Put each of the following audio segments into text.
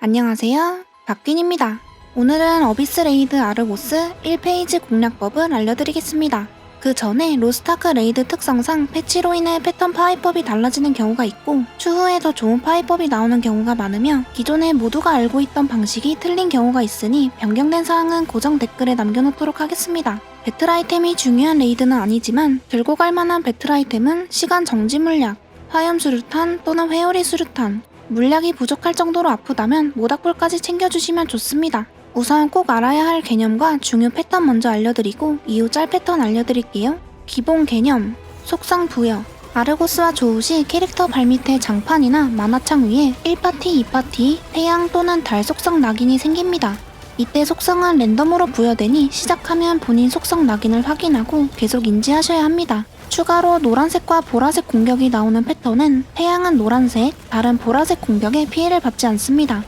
안녕하세요. 박균입니다. 오늘은 어비스 레이드 아르고스 1페이지 공략법을 알려드리겠습니다. 그 전에 로스트아크 레이드 특성상 패치로 인해 패턴 파이법이 달라지는 경우가 있고 추후에 더 좋은 파이법이 나오는 경우가 많으며 기존에 모두가 알고 있던 방식이 틀린 경우가 있으니 변경된 사항은 고정 댓글에 남겨놓도록 하겠습니다. 배틀 아이템이 중요한 레이드는 아니지만 들고 갈 만한 배틀 아이템은 시간 정지 물약, 화염 수류탄 또는 회오리 수류탄, 물약이 부족할 정도로 아프다면 모닥불까지 챙겨주시면 좋습니다. 우선 꼭 알아야 할 개념과 중요 패턴 먼저 알려드리고 이후 짤 패턴 알려드릴게요. 기본 개념, 속성 부여. 아르고스와 조우시 캐릭터 발밑에 장판이나 만화창 위에 1파티, 2파티, 태양 또는 달 속성 낙인이 생깁니다. 이때 속성은 랜덤으로 부여되니 시작하면 본인 속성 낙인을 확인하고 계속 인지하셔야 합니다. 추가로 노란색과 보라색 공격이 나오는 패턴은 태양은 노란색, 달은 보라색 공격에 피해를 받지 않습니다.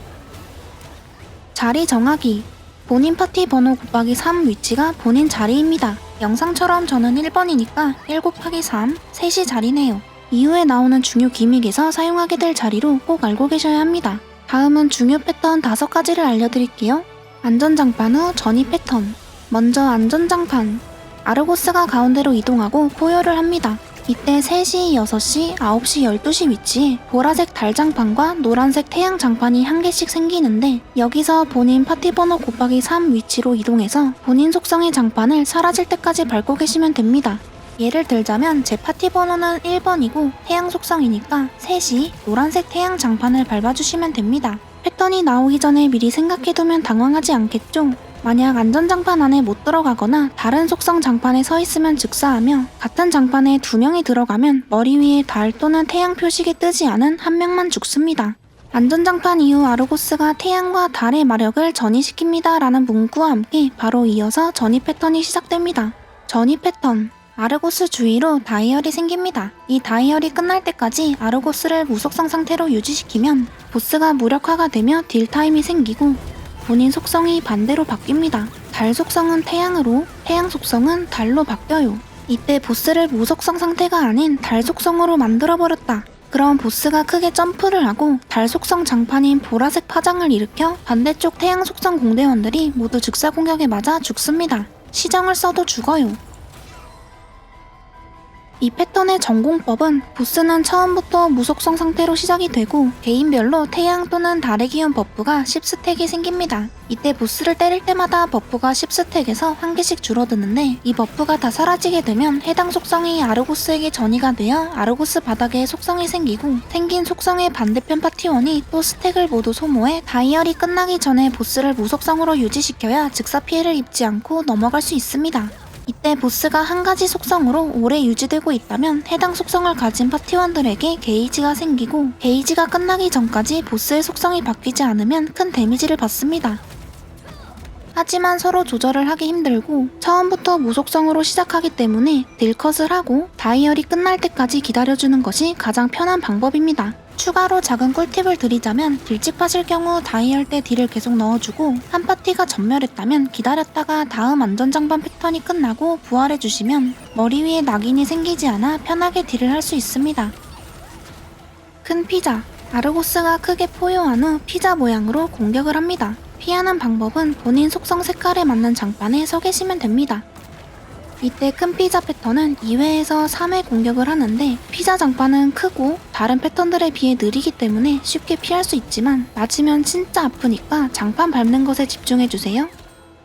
자리 정하기. 본인 파티 번호 곱하기 3 위치가 본인 자리입니다. 영상처럼 저는 1번이니까 1 곱하기 3, 3시 자리네요. 이후에 나오는 중요 기믹에서 사용하게 될 자리로 꼭 알고 계셔야 합니다. 다음은 중요 패턴 5가지를 알려드릴게요. 안전장판 후 전이 패턴. 먼저 안전장판. 아르고스가 가운데로 이동하고 포효를 합니다. 이때 3시, 6시, 9시, 12시 위치에 보라색 달장판과 노란색 태양장판이 한 개씩 생기는데 여기서 본인 파티 번호 곱하기 3 위치로 이동해서 본인 속성의 장판을 사라질 때까지 밟고 계시면 됩니다. 예를 들자면 제 파티 번호는 1번이고 태양 속성이니까 3시 노란색 태양 장판을 밟아주시면 됩니다. 패턴이 나오기 전에 미리 생각해두면 당황하지 않겠죠? 만약 안전장판 안에 못 들어가거나 다른 속성 장판에 서 있으면 즉사하며 같은 장판에 2명이 들어가면 머리 위에 달 또는 태양 표식이 뜨지 않은 한 명만 죽습니다. 안전장판 이후 아르고스가 태양과 달의 마력을 전이시킵니다 라는 문구와 함께 바로 이어서 전이 패턴이 시작됩니다. 전이 패턴. 아르고스 주위로 다이얼이 생깁니다. 이 다이얼이 끝날 때까지 아르고스를 무속성 상태로 유지시키면 보스가 무력화가 되며 딜타임이 생기고 본인 속성이 반대로 바뀝니다. 달 속성은 태양으로, 태양 속성은 달로 바뀌어요. 이때 보스를 무속성 상태가 아닌 달 속성으로 만들어버렸다. 그럼 보스가 크게 점프를 하고 달 속성 장판인 보라색 파장을 일으켜 반대쪽 태양 속성 공대원들이 모두 즉사 공격에 맞아 죽습니다. 시정을 써도 죽어요. 이 패턴의 전공법은 보스는 처음부터 무속성 상태로 시작이 되고 개인별로 태양 또는 달의 기운 버프가 10스택이 생깁니다. 이때 보스를 때릴 때마다 버프가 10스택에서 한 개씩 줄어드는데 이 버프가 다 사라지게 되면 해당 속성이 아르고스에게 전이가 되어 아르고스 바닥에 속성이 생기고 생긴 속성의 반대편 파티원이 또 스택을 모두 소모해 다이얼이 끝나기 전에 보스를 무속성으로 유지시켜야 즉사 피해를 입지 않고 넘어갈 수 있습니다. 이때 보스가 한 가지 속성으로 오래 유지되고 있다면 해당 속성을 가진 파티원들에게 게이지가 생기고 게이지가 끝나기 전까지 보스의 속성이 바뀌지 않으면 큰 데미지를 받습니다. 하지만 서로 조절을 하기 힘들고 처음부터 무속성으로 시작하기 때문에 딜컷을 하고 다이얼이 끝날 때까지 기다려주는 것이 가장 편한 방법입니다. 추가로 작은 꿀팁을 드리자면 딜찍파실 경우 다이얼 때 딜을 계속 넣어주고 한 파티가 전멸했다면 기다렸다가 다음 안전장판 패턴이 끝나고 부활해주시면 머리 위에 낙인이 생기지 않아 편하게 딜을 할 수 있습니다. 큰 피자. 아르고스가 크게 포효한 후 피자 모양으로 공격을 합니다. 피하는 방법은 본인 속성 색깔에 맞는 장판에 서 계시면 됩니다. 이때 큰 피자 패턴은 2회에서 3회 공격을 하는데 피자 장판은 크고 다른 패턴들에 비해 느리기 때문에 쉽게 피할 수 있지만 맞으면 진짜 아프니까 장판 밟는 것에 집중해주세요.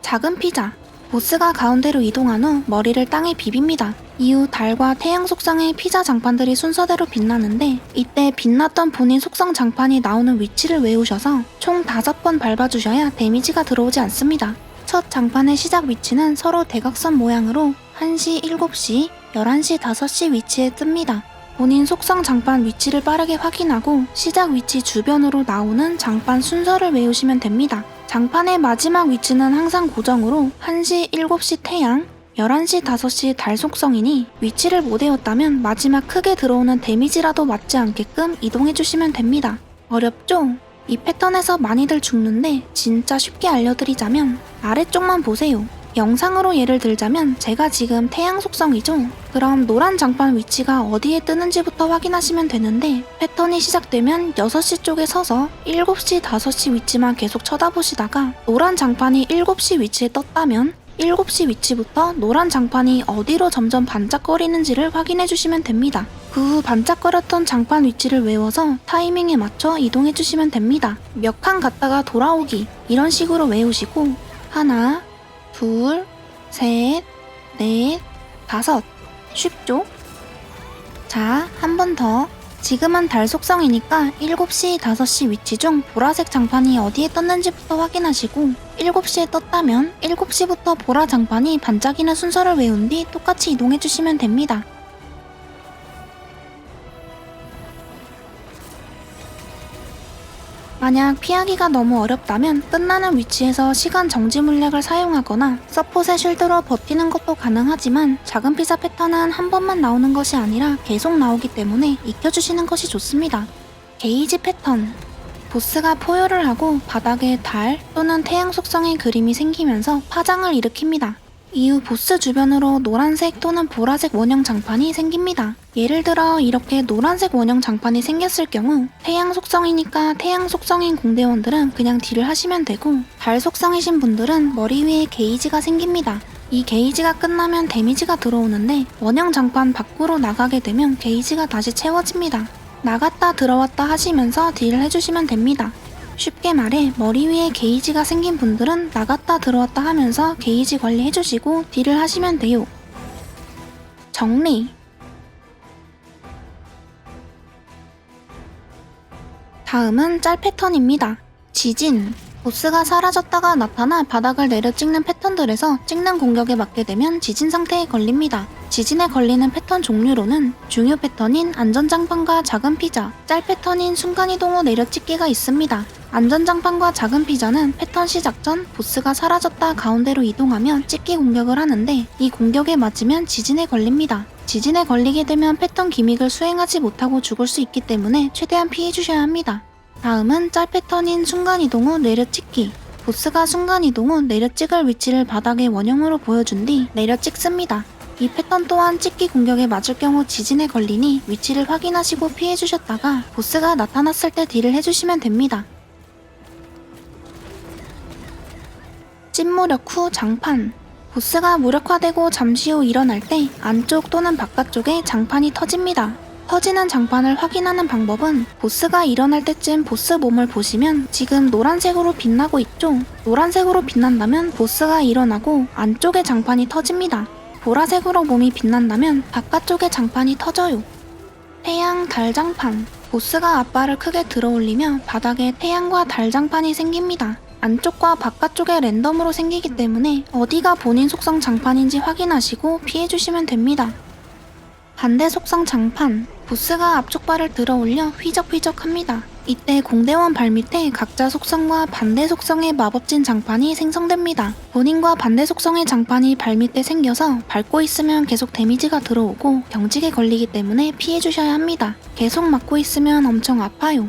작은 피자. 보스가 가운데로 이동한 후 머리를 땅에 비빕니다. 이후 달과 태양 속성의 피자 장판들이 순서대로 빛나는데 이때 빛났던 본인 속성 장판이 나오는 위치를 외우셔서 총 5번 밟아주셔야 데미지가 들어오지 않습니다. 첫 장판의 시작 위치는 서로 대각선 모양으로 1시, 7시, 11시, 5시 위치에 뜹니다. 본인 속성 장판 위치를 빠르게 확인하고 시작 위치 주변으로 나오는 장판 순서를 외우시면 됩니다. 장판의 마지막 위치는 항상 고정으로 1시, 7시 태양, 11시, 5시 달 속성이니 위치를 못 외웠다면 마지막 크게 들어오는 데미지라도 맞지 않게끔 이동해주시면 됩니다. 어렵죠? 이 패턴에서 많이들 죽는데 진짜 쉽게 알려드리자면 아래쪽만 보세요. 영상으로 예를 들자면 제가 지금 태양 속성이죠. 그럼 노란 장판 위치가 어디에 뜨는지부터 확인하시면 되는데 패턴이 시작되면 6시 쪽에 서서 7시, 5시 위치만 계속 쳐다보시다가 노란 장판이 7시 위치에 떴다면 7시 위치부터 노란 장판이 어디로 점점 반짝거리는지를 확인해 주시면 됩니다. 그 후 반짝거렸던 장판 위치를 외워서 타이밍에 맞춰 이동해 주시면 됩니다. 몇 칸 갔다가 돌아오기 이런 식으로 외우시고 하나, 둘, 셋, 넷, 다섯. 쉽죠? 자, 한 번 더. 지금은 달 속성이니까 7시, 5시 위치 중 보라색 장판이 어디에 떴는지부터 확인하시고 7시에 떴다면 7시부터 보라 장판이 반짝이는 순서를 외운 뒤 똑같이 이동해 주시면 됩니다. 만약 피하기가 너무 어렵다면 끝나는 위치에서 시간 정지 물약을 사용하거나 서폿의 쉴드로 버티는 것도 가능하지만 작은 피자 패턴은 한 번만 나오는 것이 아니라 계속 나오기 때문에 익혀주시는 것이 좋습니다. 게이지 패턴. 보스가 포효를 하고 바닥에 달 또는 태양 속성의 그림이 생기면서 파장을 일으킵니다. 이후 보스 주변으로 노란색 또는 보라색 원형 장판이 생깁니다. 예를 들어 이렇게 노란색 원형 장판이 생겼을 경우 태양 속성이니까 태양 속성인 공대원들은 그냥 딜을 하시면 되고 달 속성이신 분들은 머리 위에 게이지가 생깁니다. 이 게이지가 끝나면 데미지가 들어오는데 원형 장판 밖으로 나가게 되면 게이지가 다시 채워집니다. 나갔다 들어왔다 하시면서 딜을 해주시면 됩니다. 쉽게 말해 머리 위에 게이지가 생긴 분들은 나갔다 들어왔다 하면서 게이지 관리해주시고 딜을 하시면 돼요. 정리. 다음은 짤 패턴입니다. 지진. 보스가 사라졌다가 나타나 바닥을 내려 찍는 패턴들에서 찍는 공격에 맞게 되면 지진 상태에 걸립니다. 지진에 걸리는 패턴 종류로는 중요 패턴인 안전장판과 작은 피자, 짤 패턴인 순간이동 후 내려찍기가 있습니다. 안전장판과 작은 피자는 패턴 시작 전 보스가 사라졌다 가운데로 이동하며 찍기 공격을 하는데 이 공격에 맞으면 지진에 걸립니다. 지진에 걸리게 되면 패턴 기믹을 수행하지 못하고 죽을 수 있기 때문에 최대한 피해주셔야 합니다. 다음은 짤 패턴인 순간이동 후 내려찍기. 보스가 순간이동 후 내려찍을 위치를 바닥에 원형으로 보여준 뒤 내려찍습니다. 이 패턴 또한 찍기 공격에 맞을 경우 지진에 걸리니 위치를 확인하시고 피해주셨다가 보스가 나타났을 때 딜을 해주시면 됩니다. 찐무력 후 장판. 보스가 무력화되고 잠시 후 일어날 때 안쪽 또는 바깥쪽에 장판이 터집니다. 터지는 장판을 확인하는 방법은 보스가 일어날 때쯤 보스 몸을 보시면 지금 노란색으로 빛나고 있죠? 노란색으로 빛난다면 보스가 일어나고 안쪽에 장판이 터집니다. 보라색으로 몸이 빛난다면 바깥쪽에 장판이 터져요. 태양, 달 장판. 보스가 앞발을 크게 들어올리며 바닥에 태양과 달 장판이 생깁니다. 안쪽과 바깥쪽에 랜덤으로 생기기 때문에 어디가 본인 속성 장판인지 확인하시고 피해주시면 됩니다. 반대 속성 장판. 보스가 앞쪽 발을 들어올려 휘적휘적합니다. 이때 공대원 발밑에 각자 속성과 반대 속성의 마법진 장판이 생성됩니다. 본인과 반대 속성의 장판이 발밑에 생겨서 밟고 있으면 계속 데미지가 들어오고 경직에 걸리기 때문에 피해주셔야 합니다. 계속 맞고 있으면 엄청 아파요.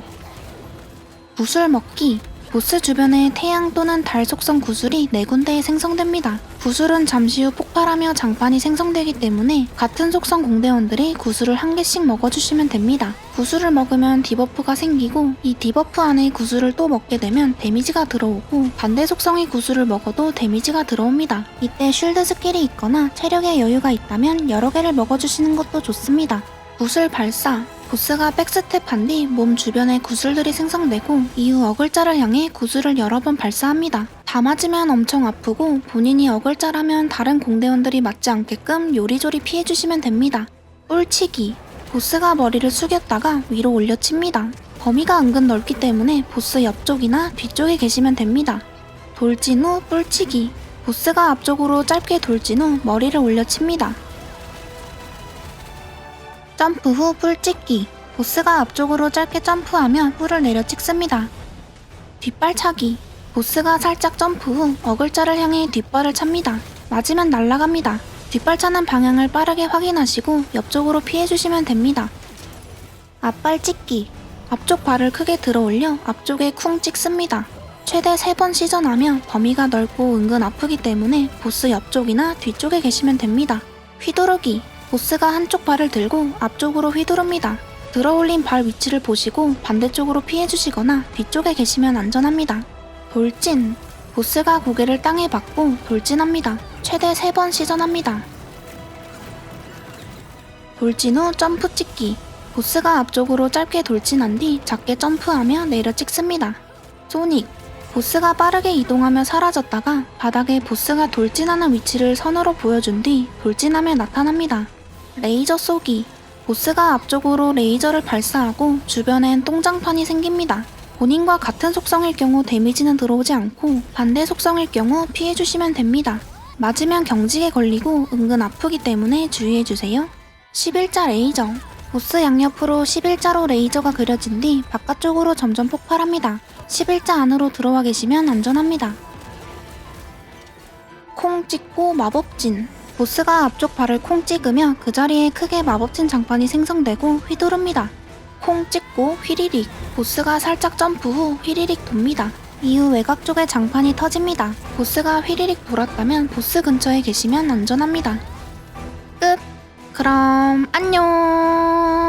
구슬 먹기. 보스 주변에 태양 또는 달 속성 구슬이 4군데에 생성됩니다. 구슬은 잠시 후 폭발하며 장판이 생성되기 때문에 같은 속성 공대원들이 구슬을 한 개씩 먹어주시면 됩니다. 구슬을 먹으면 디버프가 생기고 이 디버프 안에 구슬을 또 먹게 되면 데미지가 들어오고 반대 속성의 구슬을 먹어도 데미지가 들어옵니다. 이때 쉴드 스킬이 있거나 체력에 여유가 있다면 여러 개를 먹어주시는 것도 좋습니다. 구슬 발사. 보스가 백스텝한 뒤 몸 주변에 구슬들이 생성되고 이후 어글자를 향해 구슬을 여러 번 발사합니다. 다 맞으면 엄청 아프고 본인이 어글자라면 다른 공대원들이 맞지 않게끔 요리조리 피해주시면 됩니다. 뿔치기. 보스가 머리를 숙였다가 위로 올려칩니다. 범위가 은근 넓기 때문에 보스 옆쪽이나 뒤쪽에 계시면 됩니다. 돌진 후 뿔치기. 보스가 앞쪽으로 짧게 돌진 후 머리를 올려칩니다. 점프 후 뿔 찍기. 보스가 앞쪽으로 짧게 점프하며 뿔을 내려 찍습니다. 뒷발차기. 보스가 살짝 점프 후 어글자를 향해 뒷발을 찹니다. 맞으면 날아갑니다. 뒷발 차는 방향을 빠르게 확인하시고 옆쪽으로 피해주시면 됩니다. 앞발 찍기. 앞쪽 발을 크게 들어 올려 앞쪽에 쿵 찍습니다. 최대 3번 시전하며 범위가 넓고 은근 아프기 때문에 보스 옆쪽이나 뒤쪽에 계시면 됩니다. 휘두르기. 보스가 한쪽 발을 들고 앞쪽으로 휘두릅니다. 들어올린 발 위치를 보시고 반대쪽으로 피해주시거나 뒤쪽에 계시면 안전합니다. 돌진. 보스가 고개를 땅에 박고 돌진합니다. 최대 3번 시전합니다. 돌진 후 점프 찍기. 보스가 앞쪽으로 짧게 돌진한 뒤 작게 점프하며 내려 찍습니다. 소닉. 보스가 빠르게 이동하며 사라졌다가 바닥에 보스가 돌진하는 위치를 선으로 보여준 뒤 돌진하며 나타납니다. 레이저 쏘기. 보스가 앞쪽으로 레이저를 발사하고 주변엔 똥장판이 생깁니다. 본인과 같은 속성일 경우 데미지는 들어오지 않고 반대 속성일 경우 피해주시면 됩니다. 맞으면 경직에 걸리고 은근 아프기 때문에 주의해주세요. 11자 레이저. 보스 양옆으로 11자로 레이저가 그려진 뒤 바깥쪽으로 점점 폭발합니다. 11자 안으로 들어와 계시면 안전합니다. 콩 찍고 마법진. 보스가 앞쪽 발을 콩 찍으며 그 자리에 크게 마법진 장판이 생성되고 휘두릅니다. 콩 찍고 휘리릭. 보스가 살짝 점프 후 휘리릭 돕니다. 이후 외곽 쪽에 장판이 터집니다. 보스가 휘리릭 돌았다면 보스 근처에 계시면 안전합니다. 끝! 그럼 안녕!